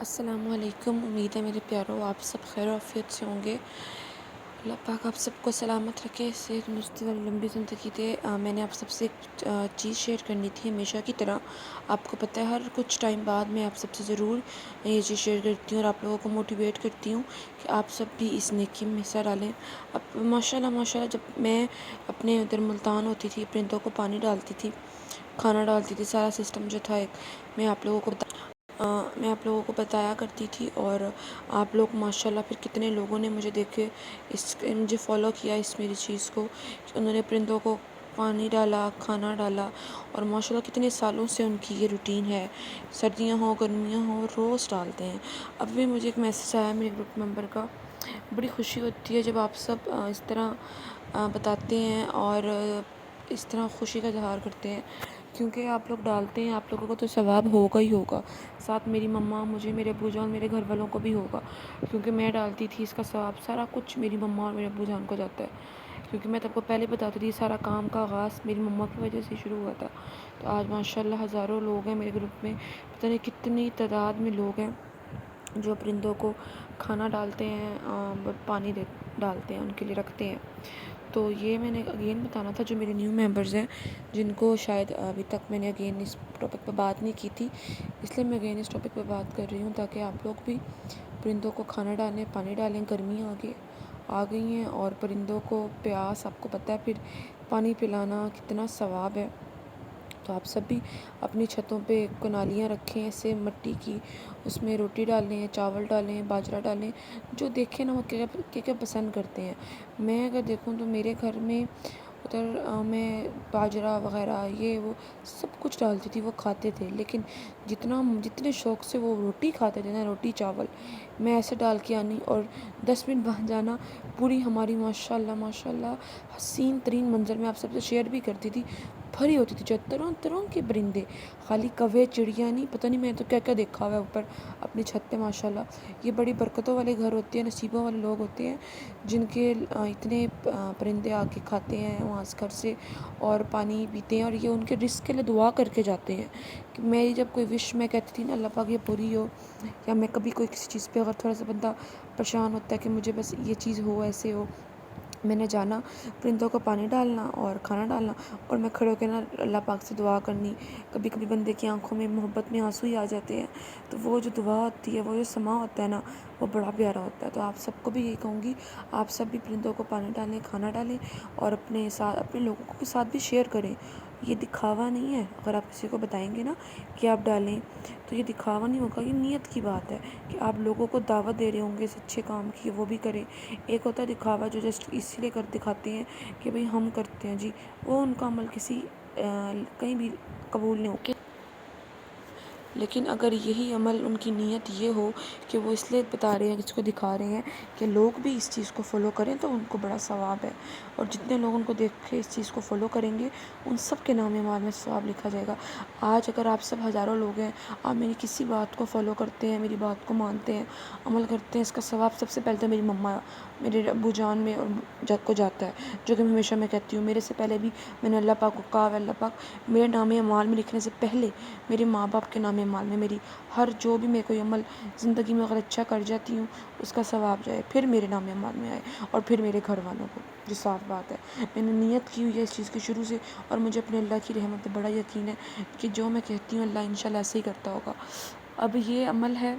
السلام علیکم۔ امید ہے میرے پیاروں آپ سب خیر و عافیت سے ہوں گے۔ اللہ پاک آپ سب کو سلامت رکھے، صحت تندرستی والی لمبی زندگی دے۔ میں نے آپ سب سے ایک چیز شیئر کرنی تھی ہمیشہ کی طرح۔ آپ کو پتہ ہے ہر کچھ ٹائم بعد میں آپ سب سے ضرور یہ چیز شیئر کرتی ہوں اور آپ لوگوں کو موٹیویٹ کرتی ہوں کہ آپ سب بھی اس نیکی میں حصہ ڈالیں۔ اب ماشاءاللہ جب میں اپنے ادھر ملتان ہوتی تھی، پرندوں کو پانی ڈالتی تھی، کھانا ڈالتی تھی، سارا سسٹم جو تھا ایک میں آپ لوگوں کو بتایا کرتی تھی، اور آپ لوگ ماشاءاللہ پھر کتنے لوگوں نے مجھے دیکھے مجھے فالو کیا اس میری چیز کو کہ انہوں نے پرندوں کو پانی ڈالا، کھانا ڈالا، اور ماشاءاللہ کتنے سالوں سے ان کی یہ روٹین ہے، سردیاں ہوں گرمیاں ہوں روز ڈالتے ہیں۔ اب بھی مجھے ایک میسیج آیا میرے گروپ ممبر کا، بڑی خوشی ہوتی ہے جب آپ سب اس طرح بتاتے ہیں اور اس طرح خوشی کا اظہار کرتے ہیں، کیونکہ آپ لوگ ڈالتے ہیں، آپ لوگوں کو تو ثواب ہوگا ہی ہوگا، ساتھ میری مما، مجھے، میرے ابو جان، میرے گھر والوں کو بھی ہوگا، کیونکہ میں ڈالتی تھی، اس کا ثواب سارا کچھ میری مما اور میرے ابو جان کو جاتا ہے، کیونکہ میں آپ کو پہلے بتاتی تھی سارا کام کا آغاز میری مما کی وجہ سے شروع ہوا تھا۔ تو آج ماشاءاللہ ہزاروں لوگ ہیں میرے گروپ میں، پتہ نہیں کتنی تعداد میں لوگ ہیں جو پرندوں کو کھانا ڈالتے ہیں، پانی ڈالتے ہیں، ان کے لیے رکھتے ہیں۔ تو یہ میں نے اگین بتانا تھا جو میرے نیو ممبرز ہیں، جن کو شاید ابھی تک میں نے اگین اس ٹاپک پہ بات نہیں کی تھی، اس لیے میں اگین اس ٹاپک پہ بات کر رہی ہوں تاکہ آپ لوگ بھی پرندوں کو کھانا ڈالیں، پانی ڈالیں۔ گرمیاں آ گئی ہیں اور پرندوں کو پیاس، آپ کو پتہ ہے پھر پانی پلانا کتنا ثواب ہے، تو آپ سب بھی اپنی چھتوں پہ کنالیاں رکھیں ایسے مٹی کی، اس میں روٹی ڈالیں، چاول ڈالیں، باجرہ ڈالیں، جو دیکھیں نا وہ کیا پسند کرتے ہیں۔ میں اگر دیکھوں تو میرے گھر میں ادھر میں باجرہ وغیرہ یہ وہ سب کچھ ڈالتی تھی، وہ کھاتے تھے، لیکن جتنے شوق سے وہ روٹی کھاتے تھے نا، روٹی چاول، میں ایسے ڈال کے آنی اور 10 منٹ بعد جانا، پوری ہماری ماشاءاللہ حسین ترین منظر میں آپ سب سے شیئر بھی کرتی تھی، بھری ہوتی تھی، جو طرح طرح کے پرندے، خالی کوے چڑیا نہیں، پتہ نہیں میں تو کیا کیا دیکھا ہوا ہے اوپر اپنی چھت پہ ماشاءاللہ۔ یہ بڑی برکتوں والے گھر ہوتے ہیں، نصیبوں والے لوگ ہوتے ہیں جن کے اتنے پرندے آ کے کھاتے ہیں وہاں سے گھر سے اور پانی پیتے ہیں، اور یہ ان کے رزق کے لیے دعا کر کے جاتے ہیں کہ میری جب کوئی وش میں کہتی تھی نا اللہ پاک یہ پوری ہو، یا میں کبھی کوئی کسی چیز پہ اگر تھوڑا سا بندہ پریشان ہوتا ہے کہ مجھے بس یہ چیز ہو، ایسے ہو، میں نے جانا پرندوں کو پانی ڈالنا اور کھانا ڈالنا، اور میں کھڑے ہو کے نا اللہ پاک سے دعا کرنی۔ کبھی کبھی بندے کی آنکھوں میں محبت میں آنسو ہی آ جاتے ہیں، تو وہ جو دعا ہوتی ہے، وہ جو سما ہوتا ہے نا، وہ بڑا پیارا ہوتا ہے۔ تو آپ سب کو بھی یہی کہوں گی، آپ سب بھی پرندوں کو پانی ڈالیں، کھانا ڈالیں، اور اپنے لوگوں کے ساتھ بھی شیئر کریں۔ یہ دکھاوا نہیں ہے، اگر آپ کسی کو بتائیں گے نا کہ آپ ڈالیں تو یہ دکھاوا نہیں ہوگا، یہ نیت کی بات ہے کہ آپ لوگوں کو دعوت دے رہے ہوں گے اس اچھے کام کی، وہ بھی کریں۔ ایک ہوتا ہے دکھاوا جو جسٹ اس لیے دکھاتے ہیں کہ بھئی ہم کرتے ہیں، جی وہ ان کا عمل کہیں بھی قبول نہیں ہوگا، لیکن اگر یہی عمل ان کی نیت یہ ہو کہ وہ اس لیے بتا رہے ہیں، کسی کو دکھا رہے ہیں کہ لوگ بھی اس چیز کو فالو کریں، تو ان کو بڑا ثواب ہے، اور جتنے لوگ ان کو دیکھ کے اس چیز کو فالو کریں گے ان سب کے نام اعمال میں ثواب لکھا جائے گا۔ آج اگر آپ سب ہزاروں لوگ ہیں، آپ میری کسی بات کو فالو کرتے ہیں، میری بات کو مانتے ہیں، عمل کرتے ہیں، اس کا ثواب سب سے پہلے تو میری مما، میرے ابو جان میں اور جگ کو جاتا ہے، جو کہ ہمیشہ میں کہتی ہوں۔ میرے سے پہلے بھی میں نے اللہ پاک کو کہا ہے، اللہ پاک میرے نام اعمال میں لکھنے سے پہلے میرے ماں باپ کے نام اعمال میں میری ہر جو بھی میں کوئی عمل زندگی میں اگر اچھا کر جاتی ہوں اس کا ثواب جائے، پھر میرے نام اعمال میں آئے، اور پھر میرے گھر والوں کو، جو صاف بات ہے۔ میں نے نیت کی ہوئی ہے اس چیز کی شروع سے، اور مجھے اپنے اللہ کی رحمت پہ بڑا یقین ہے کہ جو میں کہتی ہوں اللہ انشاءاللہ ایسے ہی کرتا ہوگا۔ اب یہ عمل ہے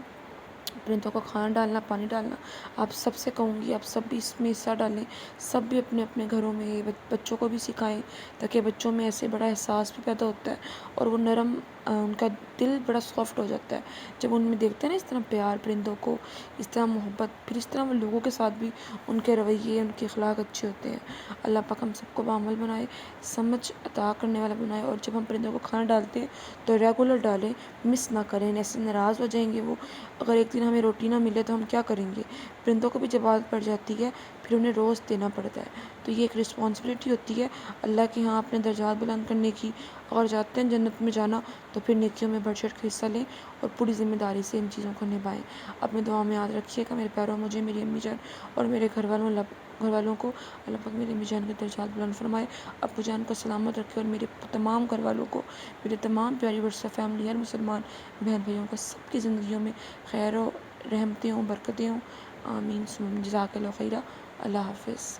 پرندوں کو کھانا ڈالنا، پانی ڈالنا، آپ سب سے کہوں گی آپ سب بھی اس میں حصہ ڈالیں، سب بھی اپنے اپنے گھروں میں بچوں کو بھی سکھائیں، تاکہ بچوں میں ایسے بڑا احساس بھی پیدا ہوتا ہے، اور وہ نرم، ان کا دل بڑا سافٹ ہو جاتا ہے جب ان میں دیکھتے ہیں نا اس طرح پیار پرندوں کو، اس طرح محبت، پھر اس طرح وہ لوگوں کے ساتھ بھی ان کے رویے، ان کے اخلاق اچھے ہوتے ہیں۔ اللہ پاک ہم سب کو بعمل بنائے، سمجھ عطا کرنے والا بنائے، اور جب ہم پرندوں کو کھانا ڈالتے ہیں تو ریگولر ڈالیں، مس نہ کریں، ایسے ناراض ہو جائیں گے وہ، اگر ایک دن ہمیں روٹی نہ ملے تو ہم کیا کریں گے؟ پرندوں کو بھی جب عادت پڑ جاتی ہے پھر انہیں روز دینا پڑتا ہے، تو یہ ایک رسپانسبلٹی ہوتی ہے اللہ کے ہاں اپنے درجات بلند کرنے کی. اگر جاتے ہیں جنت میں جانا تو پھر نیکیوں میں بڑھ چڑھ کے حصہ لیں اور پوری ذمہ داری سے ان چیزوں کو نبھائیں. اپنے دعاؤں میں یاد رکھیے گا میرے پیاروں، مجھے، میری امی جان اور میرے گھر والوں کو اللہ پاک میری امی جان کے درجات بلند فرمائے، ابو جان کو سلامت رکھے، اور میرے تمام گھر والوں کو، میرے تمام پیاری ورثہ فیملی، ہر مسلمان بہن بھائیوں کو، سب کی زندگیوں میں خیر و رحمتیں ہوں، برکتیں ہوں. آمین. جزاک اللہ خیرہ. اللہ حافظ.